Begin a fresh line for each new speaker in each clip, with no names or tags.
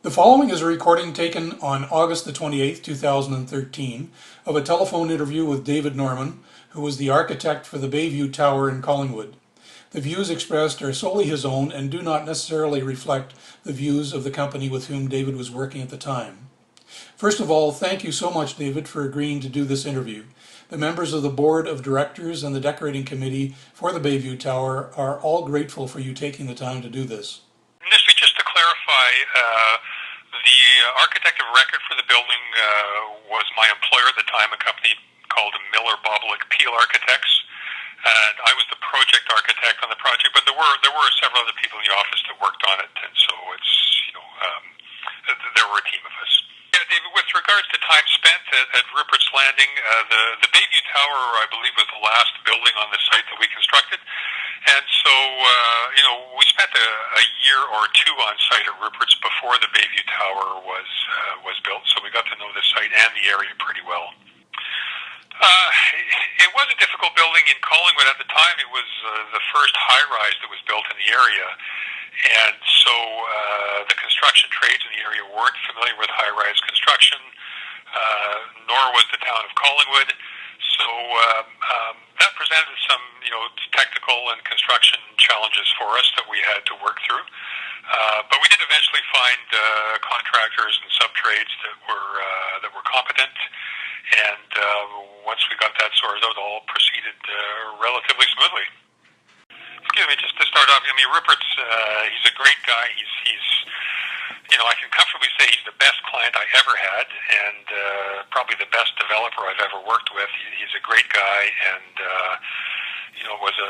The following is a recording taken on August the 28th, 2013, of a telephone interview with David Norman, who was the architect for the Bayview Tower in Collingwood. The views expressed are solely his own and do not necessarily reflect the views of the company with whom David was working at the time. First of all, thank you so much, David, for agreeing to do this interview. The members of the board of directors and the decorating committee for the Bayview Tower are all grateful for you taking the time to do this.
Initially, just to clarify, the architect of record for the building was my employer at the time, a company called Miller Boblik Peel Architects, and I was the project architect on the project. But there were several other people in the office that worked on it, and so it's there were a team of us. Yeah, David. With regards to time spent at Rupert's Landing, the Bayview Tower, I believe, was the last building on the site that we constructed. And so, we spent a year or two on site at Rupert's before the Bayview Tower was built, so we got to know the site and the area pretty well. It was a difficult building in Collingwood at the time. It was the first high-rise that was built in the area, and so the construction trades in the area weren't familiar with high-rise construction, nor was the town of Collingwood. So that presented some, technical and construction challenges for us that we had to work through. But we did eventually find contractors and sub-trades that were competent, and once we got that sorted out, all proceeded relatively smoothly. Excuse me, just to start off, Rupert's, he's a great guy. He's I can comfortably say he's the best client I ever had, and probably the best developer I've ever worked with. He's a great guy, and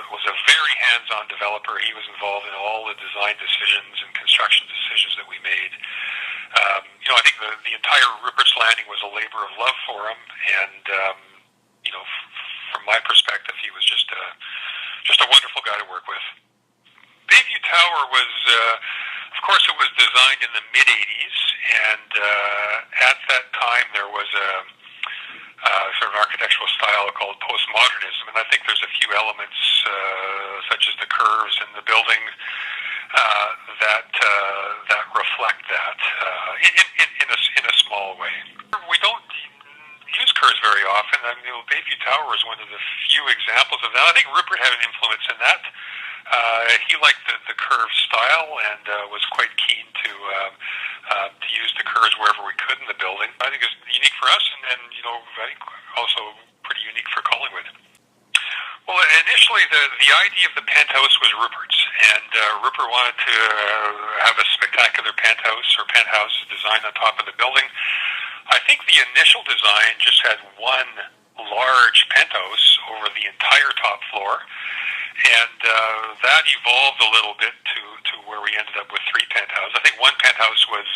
was a very hands-on developer. He was involved in all the design decisions and construction decisions that we made. I think the entire Rupert's Landing was a labor of love for him, and from my perspective, he was just a wonderful guy to work with. Bayview Tower was, of course, it was designed in the mid-'80s, and at that time there was a sort of architectural style called postmodernism, and I think there's a few elements, such as the curves in the building, that reflect that in a small way. We don't use curves very often. Bayview Tower is one of the few examples of that. I think Rupert had an influence in that. He liked the curved style and was quite keen to use the curves wherever we could in the building. I think it's unique for us, and I think also pretty unique for Collingwood. Well, initially the idea of the penthouse was Rupert's, and Rupert wanted to have a spectacular penthouse design on top of the building. I think the initial design just had one large penthouse over the entire top floor, and that evolved a little bit to where we ended up with three penthouses. I think one penthouse was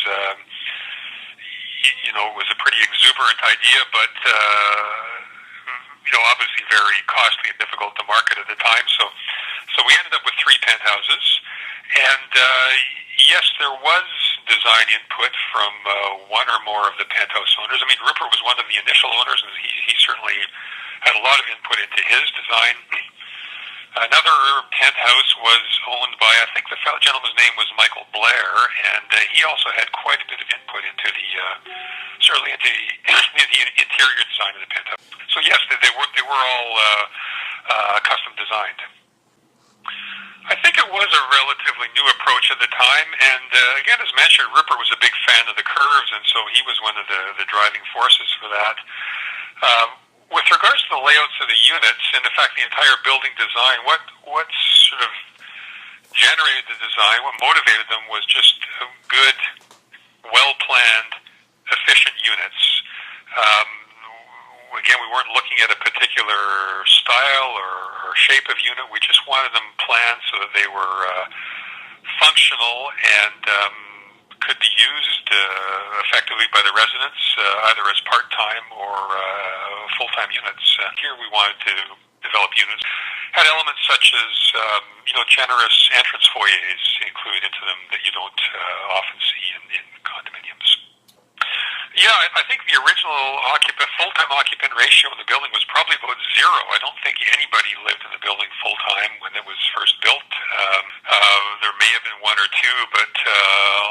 a pretty exuberant idea, but obviously very costly and difficult to market at the time. So we ended up with three penthouses, and yes, there was design input from one or more of the penthouse owners. Rupert was one of the initial owners, and he certainly had a lot of input into his design. Another penthouse was owned by, I think the gentleman's name was Michael Blair, and he also had quite a bit of input into certainly into the interior design of the penthouse. So yes, they were all custom designed. I think it was a relatively new approach at the time, and again, as mentioned, Rupert was a big fan of the curves, and so he was one of the driving forces for that. With regards to the layouts of the units, and in fact the entire building design, what sort of generated the design, what motivated them was just good, well-planned, efficient units. Again, we weren't looking at a particular style or shape of unit. We just wanted them planned so that they were functional and could be used effectively by the residents, either as part-time or full-time units. Here we wanted to develop units. Had elements such as, generous entrance foyers included into them that you don't often see in condominiums. Yeah, I think the original full-time occupant ratio in the building was probably about zero. I don't think anybody lived in the building full-time when it was first built. There may have been one or two, but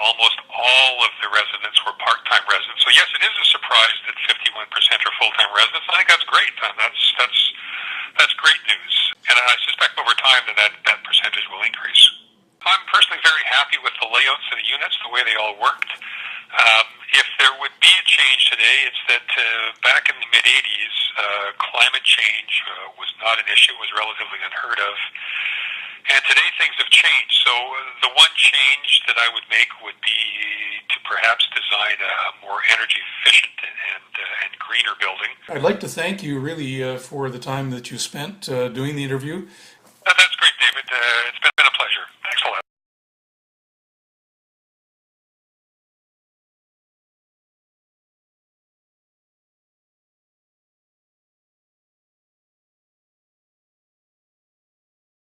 almost all of the residents were part-time residents. So yes, it is a surprise that 51% are full-time residents. I think that's great. That's great news. And I suspect over time that percentage will increase. I'm personally very happy with the layouts of the units, the way they all worked. If there would be a change today, it's that back in the mid-'80s, climate change was not an issue. It was relatively unheard of. And today things have changed. So the one change that I would make would be to perhaps design a more energy efficient and greener building.
I'd like to thank you really for the time that you spent doing the interview.
That's great, David. It's been